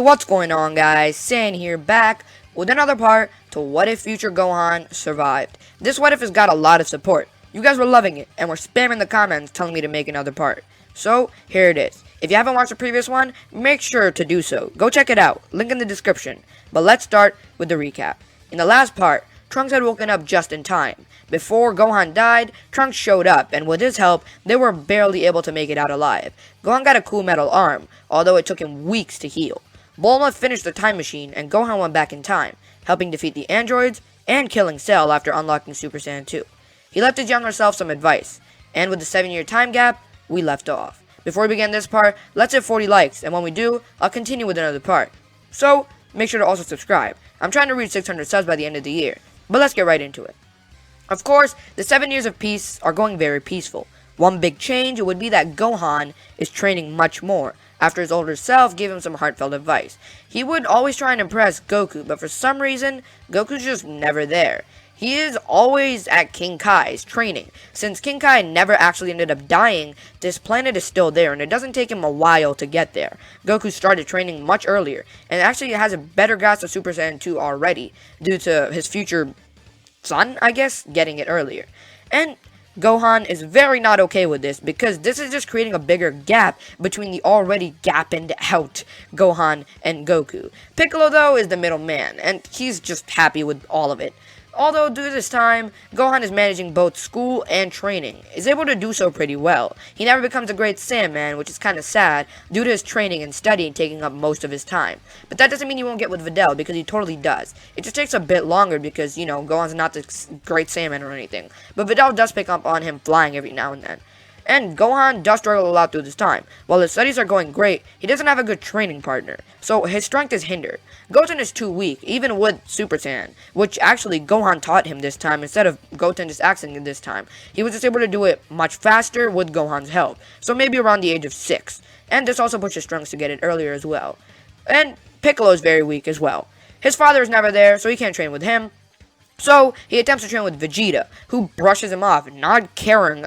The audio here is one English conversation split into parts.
What's going on, guys? Saiyan here, back with another part to What If Future Gohan Survived. This What If has got a lot of support. You guys were loving it, and were spamming the comments telling me to make another part. So, here it is. If you haven't watched the previous one, make sure to do so. Go check it out. Link in the description. But let's start with the recap. In the last part, Trunks had woken up just in time. Before Gohan died, Trunks showed up, and with his help, they were barely able to make it out alive. Gohan got a cool metal arm, although it took him weeks to heal. Bulma finished the time machine, and Gohan went back in time, helping defeat the androids and killing Cell after unlocking Super Saiyan 2. He left his younger self some advice, and with the 7-year time gap, we left off. Before we begin this part, let's hit 40 likes, and when we do, I'll continue with another part. So, make sure to also subscribe. I'm trying to reach 600 subs by the end of the year, but let's get right into it. Of course, the 7 years of peace are going very peaceful. One big change would be that Gohan is training much more, after his older self gave him some heartfelt advice. He would always try and impress Goku, but for some reason, Goku's just never there. He is always at King Kai's training. Since King Kai never actually ended up dying, this planet is still there, and it doesn't take him a while to get there. Goku started training much earlier, and actually has a better grasp of Super Saiyan 2 already, due to his future son, I guess, getting it earlier. And Gohan is very not okay with this, because this is just creating a bigger gap between the already gapped out Gohan and Goku. Piccolo, though, is the middle man, and he's just happy with all of it. Although, due to this time, Gohan is managing both school and training, is able to do so pretty well. He never becomes a great Saiyaman, which is kinda sad, due to his training and studying taking up most of his time. But that doesn't mean he won't get with Videl, because he totally does. It just takes a bit longer because, you know, Gohan's not the great Saiyaman or anything. But Videl does pick up on him flying every now and then. And Gohan does struggle a lot through this time. While his studies are going great, he doesn't have a good training partner, so his strength is hindered. Goten is too weak, even with Super Saiyan, which actually Gohan taught him this time instead of Goten just accessing it this time. He was just able to do it much faster with Gohan's help, so maybe around the age of 6. And this also pushes Trunks to get it earlier as well. And Piccolo is very weak as well. His father is never there, so he can't train with him. So, he attempts to train with Vegeta, who brushes him off, not caring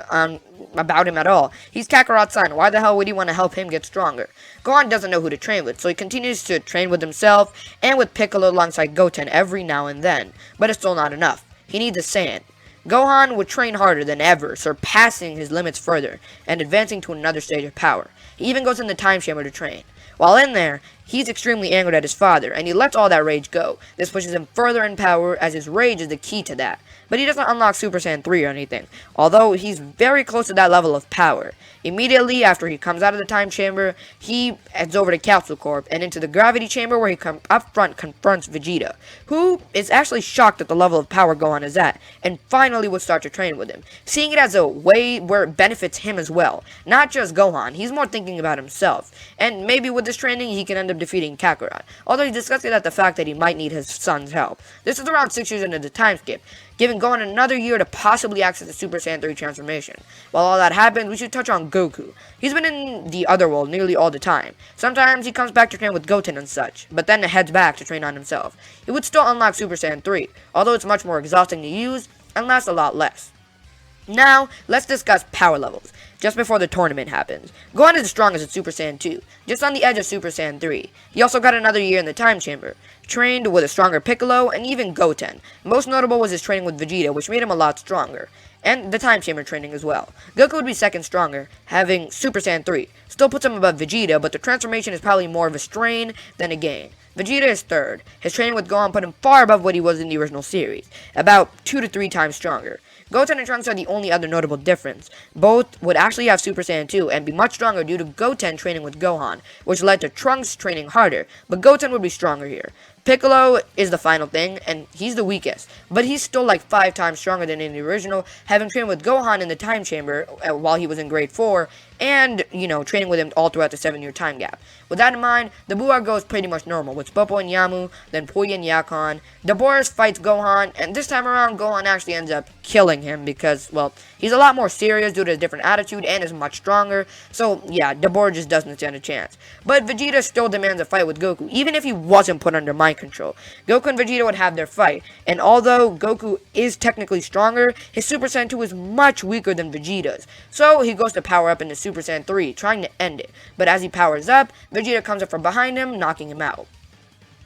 about him at all. He's Kakarot's son. Why the hell would he want to help him get stronger? Gohan doesn't know who to train with, so he continues to train with himself and with Piccolo alongside Goten every now and then. But it's still not enough. He needs a Saiyan. Gohan would train harder than ever, surpassing his limits further, and advancing to another stage of power. He even goes in the time chamber to train. While in there, he's extremely angered at his father, and he lets all that rage go. This pushes him further in power, as his rage is the key to that. But he doesn't unlock Super Saiyan 3 or anything, although he's very close to that level of power. Immediately after he comes out of the time chamber, he heads over to Capsule Corp and into the gravity chamber, where he up front confronts Vegeta, who is actually shocked at the level of power Gohan is at, and finally would start to train with him, seeing it as a way where it benefits him as well. Not just Gohan, he's more thinking about himself, and maybe with this training he can end up defeating Kakarot, although he's disgusted at the fact that he might need his son's help. This is around 6 years into the time skip, giving Gohan another year to possibly access the Super Saiyan 3 transformation. While all that happens, we should touch on Goku. He's been in the other world nearly all the time. Sometimes he comes back to train with Goten and such, but then heads back to train on himself. He would still unlock Super Saiyan 3, although it's much more exhausting to use and lasts a lot less. Now, let's discuss power levels. Just before the tournament happens, Gohan is the strongest at Super Saiyan 2, just on the edge of Super Saiyan 3. He also got another year in the time chamber, trained with a stronger Piccolo and even Goten. Most notable was his training with Vegeta, which made him a lot stronger, and the time chamber training as well. Goku would be second stronger, having Super Saiyan 3. Still puts him above Vegeta, but the transformation is probably more of a strain than a gain. Vegeta is third. His training with Gohan put him far above what he was in the original series, about 2 to 3 times stronger. Goten and Trunks are the only other notable difference. Both would actually have Super Saiyan 2 and be much stronger due to Goten training with Gohan, which led to Trunks training harder, but Goten would be stronger here. Piccolo is the final thing, and he's the weakest, but he's still like 5 times stronger than in the original, having trained with Gohan in the time chamber while he was in grade 4, and, you know, training with him all throughout the 7-year time gap. With that in mind, the Buar goes pretty much normal, with Popo and Yamu, then Puyi and Yakon. Boris fights Gohan, and this time around, Gohan actually ends up killing him because, well, he's a lot more serious due to his different attitude and is much stronger, so yeah, Boris just doesn't stand a chance. But Vegeta still demands a fight with Goku, even if he wasn't put under mind mind control. Goku and Vegeta would have their fight, and although Goku is technically stronger, his Super Saiyan 2 is much weaker than Vegeta's. So he goes to power up into Super Saiyan 3, trying to end it. But as he powers up, Vegeta comes up from behind him, knocking him out.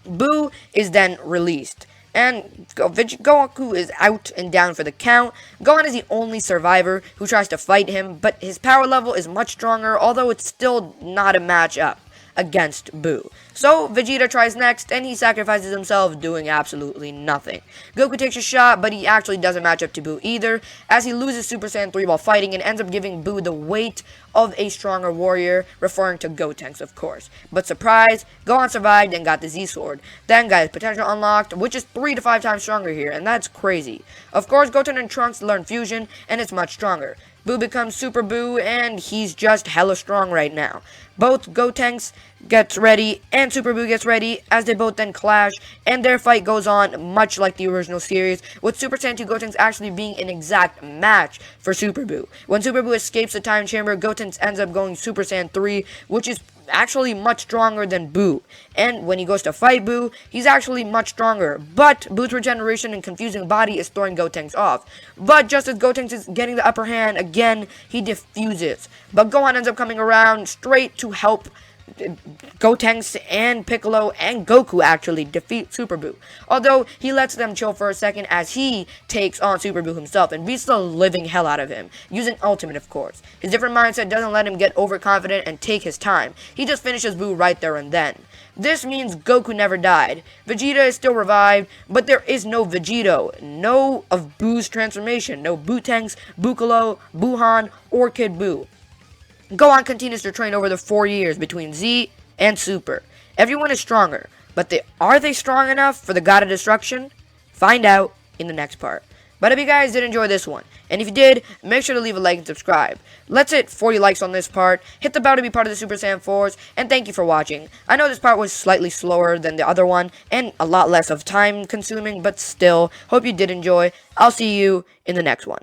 Buu is then released, and Goku is out and down for the count. Gohan is the only survivor who tries to fight him, but his power level is much stronger, although it's still not a match up against Buu. So Vegeta tries next, and he sacrifices himself, doing absolutely nothing. Goku takes a shot, but he actually doesn't match up to Buu either, as he loses Super Saiyan 3 while fighting and ends up giving Buu the weight of a stronger warrior, referring to Gotenks, of course. But surprise, Gohan survived and got the Z-Sword. Then got his potential unlocked, which is 3 to 5 times stronger here, and that's crazy. Of course, Goten and Trunks learn fusion, and it's much stronger. Buu becomes Super Buu, and he's just hella strong right now. Both Gotenks gets ready, and Super Buu gets ready, as they both then clash, and their fight goes on much like the original series, with Super Saiyan 2 Gotenks actually being an exact match for Super Buu. When Super Buu escapes the time chamber, Gotenks ends up going Super Saiyan 3, which is actually much stronger than Buu. And when he goes to fight Buu, he's actually much stronger. But Buu's regeneration and confusing body is throwing Gotenks off. But just as Gotenks is getting the upper hand, again, he defuses. But Gohan ends up coming around straight to help Gotenks and Piccolo and Goku actually defeat Super Buu. Although he lets them chill for a second as he takes on Super Buu himself and beats the living hell out of him, using Ultimate of course. His different mindset doesn't let him get overconfident and take his time. He just finishes Buu right there and then. This means Goku never died. Vegeta is still revived, but there is no Vegeto, no of Buu's transformation, no Bootenks, Buccalo, Buhan, or Kid Buu. Gohan continues to train over the 4 years between Z and Super. Everyone is stronger, but are they strong enough for the God of Destruction? Find out in the next part. But if you guys did enjoy this one, and if you did, make sure to leave a like and subscribe. Let's hit 40 likes on this part, hit the bell to be part of the Super Saiyan 4s, and thank you for watching. I know this part was slightly slower than the other one, and a lot less of time consuming, but still, hope you did enjoy. I'll see you in the next one.